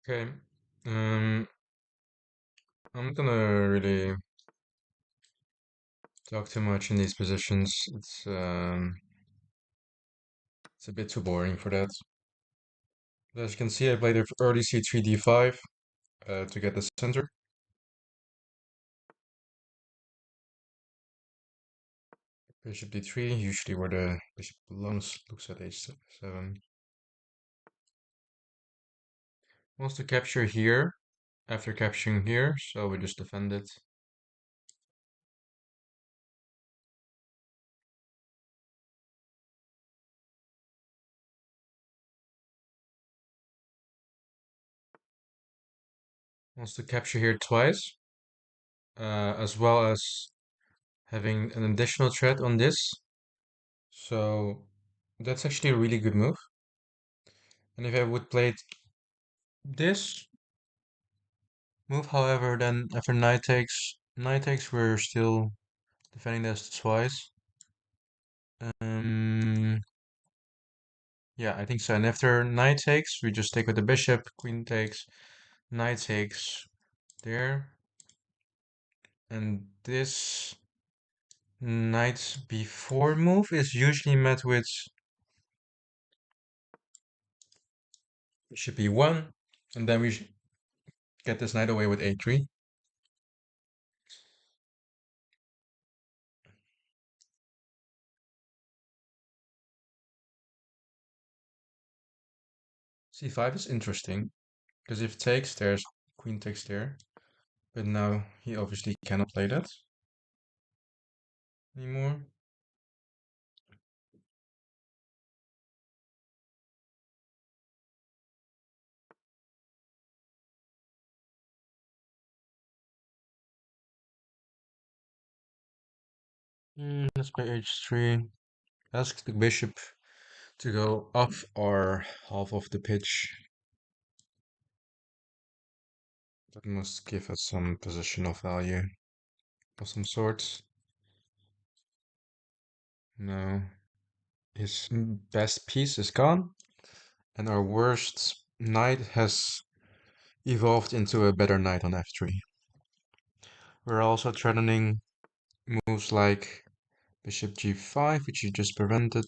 Okay. Um, I'm not gonna really talk too much in these positions. It's a bit too boring for that. But as you can see, I played early c3 d5 to get the center. Bishop d3, usually where the bishop belongs, looks at h7. Wants to capture here after capturing here, so we just defend it. Wants to capture here twice, as well as having an additional threat on this. So that's actually a really good move. And if I would play this move, however, then after knight takes, we're still defending this twice. Um, yeah, I think so. And after knight takes, we just take with the bishop, queen takes, knight takes there. And this knight b4 move is usually met with bishop e1, and then we get this knight away with a3. c5 is interesting, because if takes, there's queen takes there. But now he obviously cannot play that anymore. Let's play h3. Ask the bishop to go up or half of the pitch. That must give us some positional value of some sort. No. His best piece is gone, and our worst knight has evolved into a better knight on f3. We're also threatening moves like bishop g5, which you just prevented,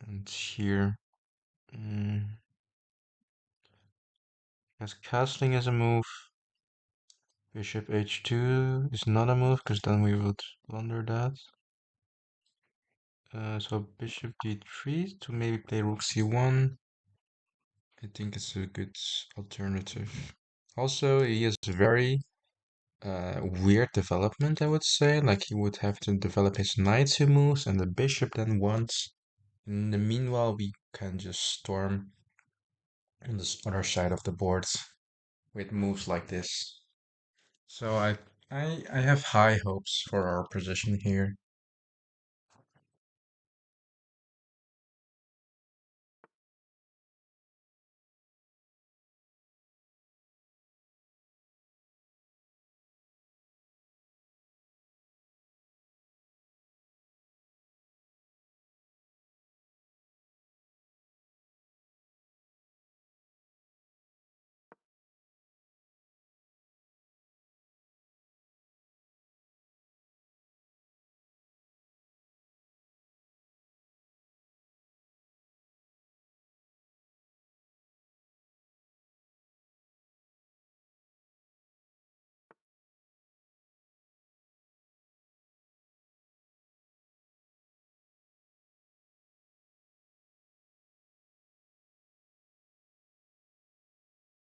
and here, as castling is a move. Bishop h2 is not a move, because then we would blunder that. So bishop d3 to maybe play rook c1. I think it's a good alternative. Also, he has very weird development, I would say. Like he would have to develop his knight two moves and the bishop then once. In the meanwhile, we can just storm on this other side of the board with moves like this. So I have high hopes for our position here.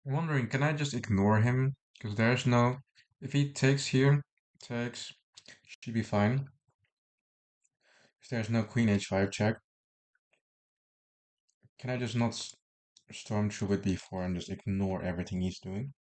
I'm wondering, can I just ignore him? Because there's no... If he takes here, takes, should be fine. If there's no queen h5 check, can I just not storm through with b4 and just ignore everything he's doing?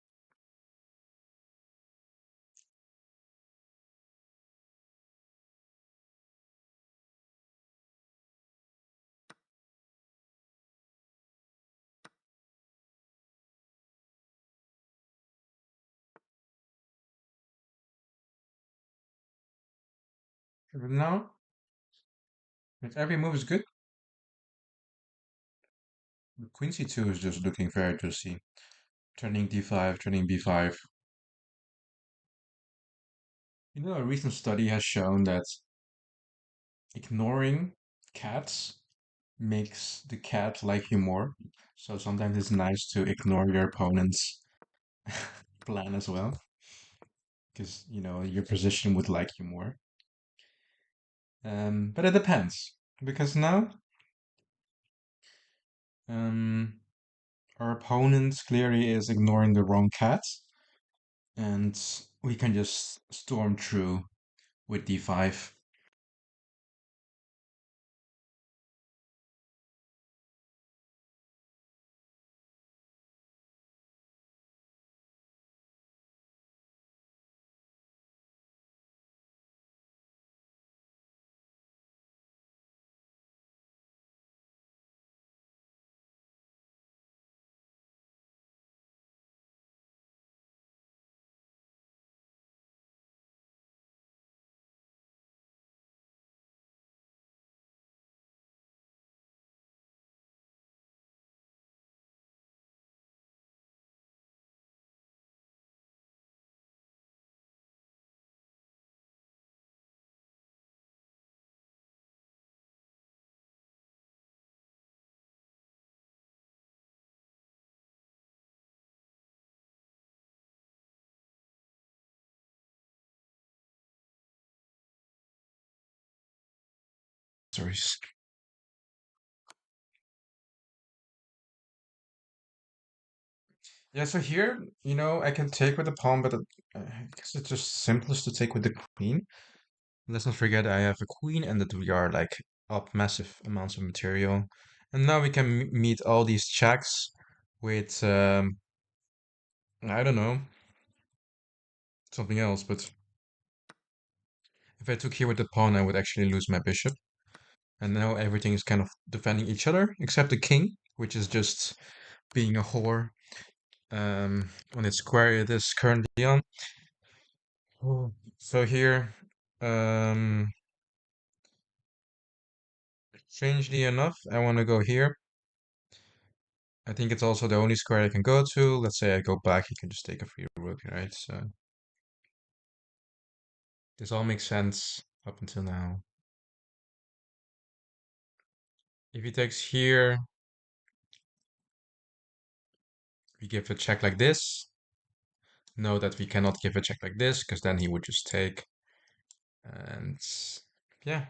But now, if every move is good, the queen c2 is just looking very juicy. Turning d5, turning b5. A recent study has shown that ignoring cats makes the cat like you more. So sometimes it's nice to ignore your opponent's plan as well, because your position would like you more. But it depends, because now um, our opponent clearly is ignoring the wrong cat, and we can just storm through with d5. Sorry. Yeah, so here, I can take with the pawn, but I guess it's just simplest to take with the queen. Let's not forget I have a queen and that we are like up massive amounts of material. And now we can meet all these checks with, I don't know, something else. But if I took here with the pawn, I would actually lose my bishop. And now everything is kind of defending each other, except the king, which is just being a whore on its square it is currently on. Oh. So here, um, strangely enough, I want to go here. I think it's also the only square I can go to. Let's say I go back, he can just take a free rook, right? So this all makes sense up until now. If he takes here, we give a check like this. Know that we cannot give a check like this, because then he would just take. And yeah,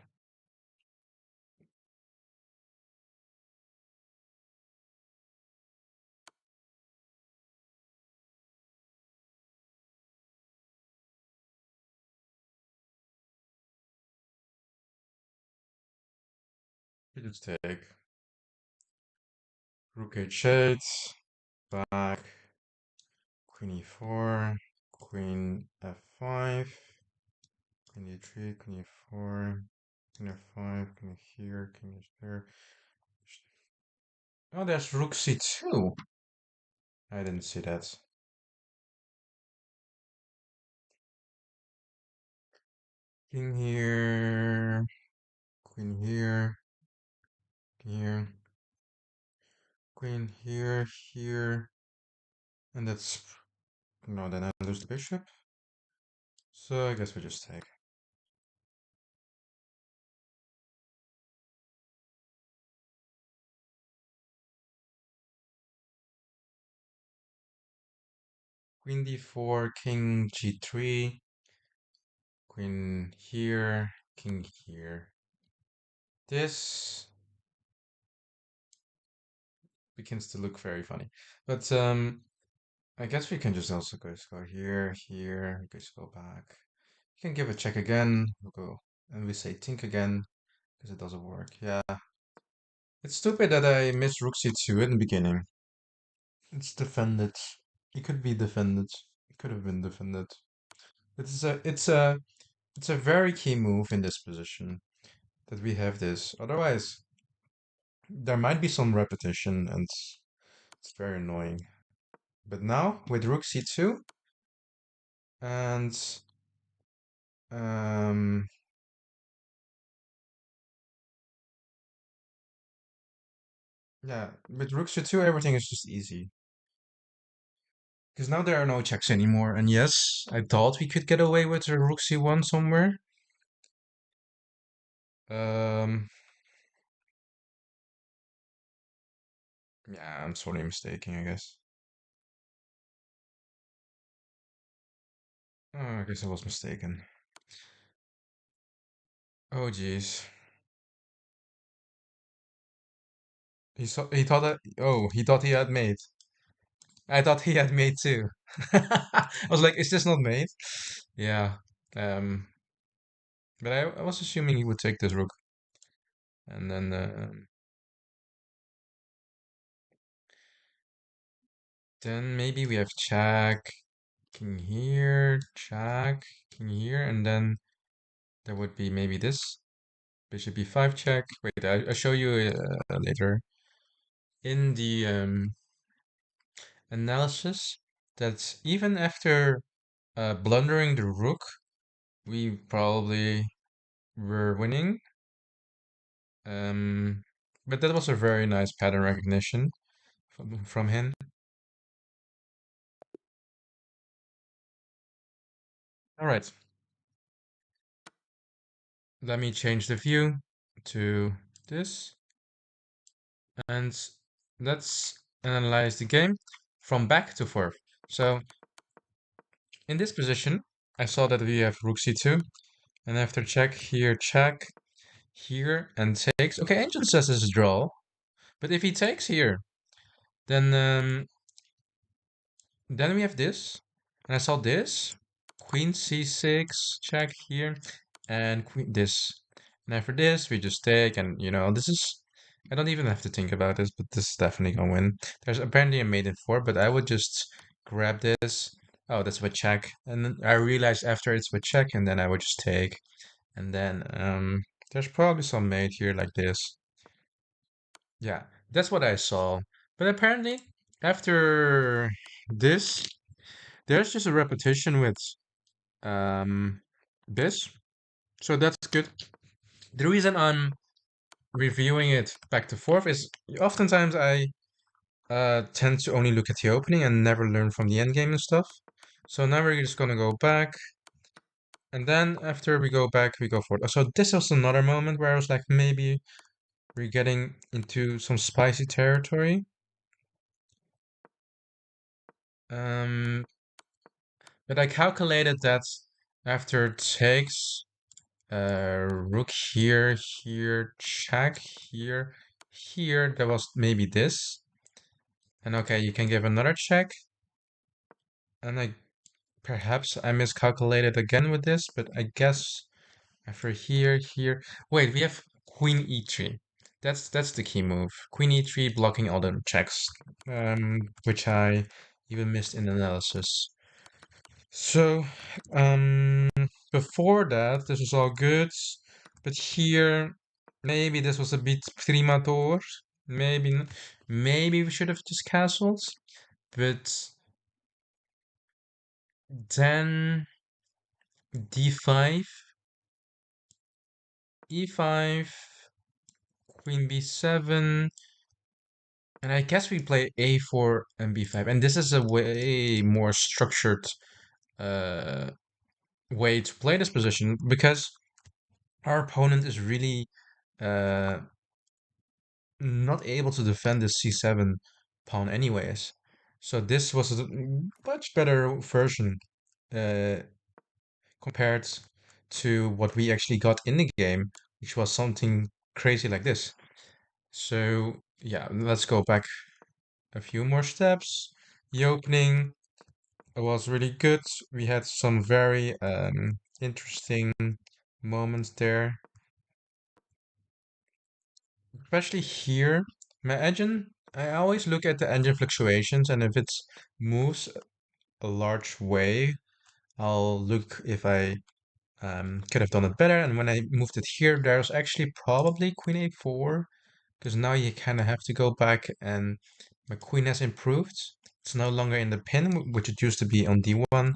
we just take rook h8, back, queen e4, queen f5, queen e3, queen e4, queen f5, queen here, king is there. Oh, there's rook c2. I didn't see that. King here, queen here, here, queen here, here, and that's no. Then I lose the bishop. So I guess we just take. Queen d4, king g3, queen here, king here. This begins to look very funny, but I guess we can just also go here, here. We just go back. You can give a check again. We'll go and we say think again because it doesn't work. Yeah. It's stupid that I missed rook c2 in the beginning. It's defended. It could be defended. It could have been defended. It's a very key move in this position that we have this. Otherwise, there might be some repetition and it's very annoying. But now with rook c2 and um yeah, with rook c2 everything is just easy. Because now there are no checks anymore. And yes, I thought we could get away with a rook c1 somewhere. Um, yeah, I'm sorely mistaken, I guess. Oh, I guess I was mistaken. Oh, jeez. He thought that. Oh, he thought he had mate. I thought he had mate too. I was like, is this not mate? Yeah. Um, but I was assuming he would take this rook, and then maybe we have check, king here, check, king here, and then there would be maybe this bishop b5 check. Wait, I'll show you later in the analysis that even after blundering the rook, we probably were winning. Um, but that was a very nice pattern recognition from him. All right, let me change the view to this, and let's analyze the game from back to forth. So in this position, I saw that we have rook c2, and after check, here, and takes. Okay, Ancient says this is draw, but if he takes here, then then we have this, and I saw this, queen c6, check here, and queen this. And after this, we just take, and this is, I don't even have to think about this, but this is definitely gonna win. There's apparently a mate in four, but I would just grab this. Oh, that's with check. And then I realized after it's with check, and then I would just take. And then there's probably some mate here like this. Yeah, that's what I saw. But apparently, after this, there's just a repetition with um this. So that's good. The reason I'm reviewing it back to forth is oftentimes I tend to only look at the opening and never learn from the end game and stuff. So now we're just gonna go back, and then after we go back, we go forward. So this was another moment where I was like, maybe we're getting into some spicy territory. Um, but I calculated that after takes, rook here, here, check, here, here, there was maybe this. And okay, you can give another check. And perhaps I miscalculated again with this, but I guess after here, here. Wait, we have queen e3. That's the key move. Queen e3 blocking all the checks, which I even missed in analysis. So, before that, this was all good, but here, maybe this was a bit premature. Maybe we should have just castled, but then d5, e5, queen b7, and I guess we play a4 and b5, and this is a way more structured uh, way to play this position because our opponent is really uh, not able to defend this c7 pawn anyways. So this was a much better version uh, compared to what we actually got in the game, which was something crazy like this. So yeah, let's go back a few more steps. The opening was really good. We had some very interesting moments there. Especially here, my engine, I always look at the engine fluctuations, and if it moves a large way, I'll look if I could have done it better. And when I moved it here, there's actually probably queen a4, because now you kind of have to go back, and my queen has improved. It's no longer in the pin, which it used to be on d1.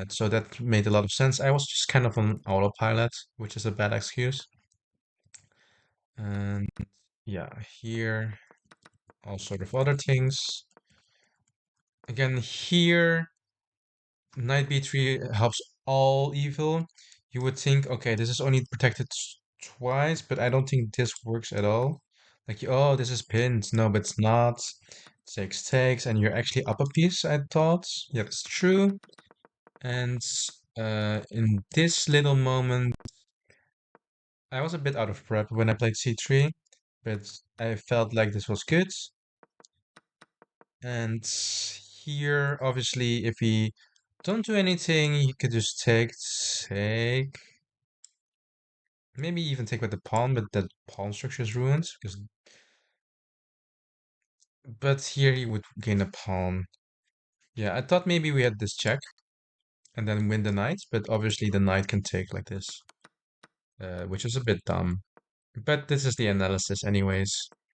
So that made a lot of sense. I was just kind of on autopilot, which is a bad excuse. And yeah, here all sort of other things. Again, here, knight b3 helps all evil. You would think, okay, this is only protected twice, but I don't think this works at all. Like, oh, this is pinned. No, but it's not. Takes, and you're actually up a piece, I thought. Yeah, that's true. And in this little moment, I was a bit out of prep when I played c3, but I felt like this was good. And here, obviously, if we don't do anything, you could just take. Maybe even take with the pawn, but that pawn structure is ruined. But here you would gain a pawn. Yeah, I thought maybe we had this check and then win the knight, but obviously the knight can take like this, which is a bit dumb. But this is the analysis anyways.